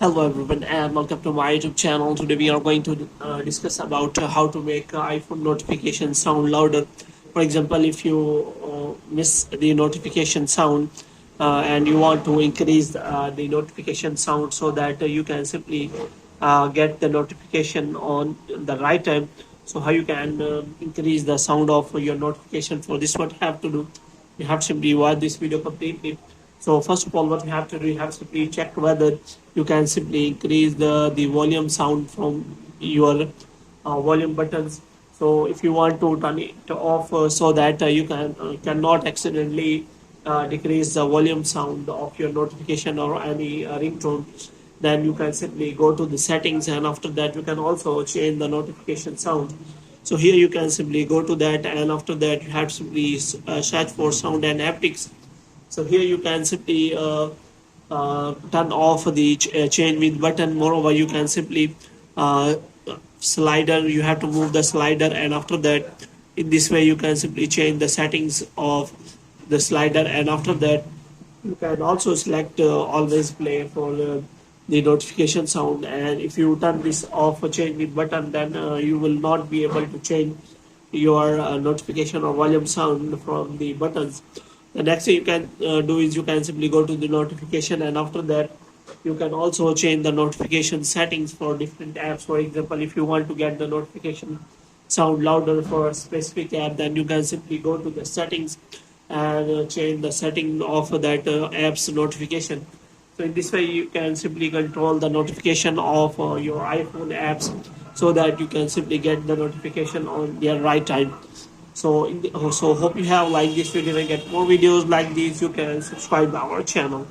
Hello everyone and welcome to my YouTube channel. Today we are going to discuss about how to make iPhone notification sound louder. For example, if you miss the notification sound and you want to increase the notification sound so that you can simply get the notification on the right time. So how you can increase the sound of your notification? For this, what you have to do, you have to simply watch this video completely. So first of all, what you have to do, you have to simply check whether you can simply increase the volume sound from your volume buttons. So if you want to turn it off so that you cannot accidentally decrease the volume sound of your notification or any ringtone, then you can simply go to the settings, and after that you can also change the notification sound. So here you can simply go to that, and after that you have to simply search for sound and haptics. So here you can simply turn off the change with button. Moreover, you can simply uh, slider, you have to move the slider, and after that in this way you can simply change the settings of the slider, and after that you can also select always play for the notification sound. And if you turn this off or change with button, then you will not be able to change your notification or volume sound from the buttons. The next thing you can do is you can simply go to the notification, and after that you can also change the notification settings for different apps. For example, if you want to get the notification sound louder for a specific app, then you can simply go to the settings and change the setting of that app's notification. So in this way you can simply control the notification of your iPhone apps so that you can simply get the notification on their right time. So hope you have liked this video and get more videos like these. You can subscribe to our channel.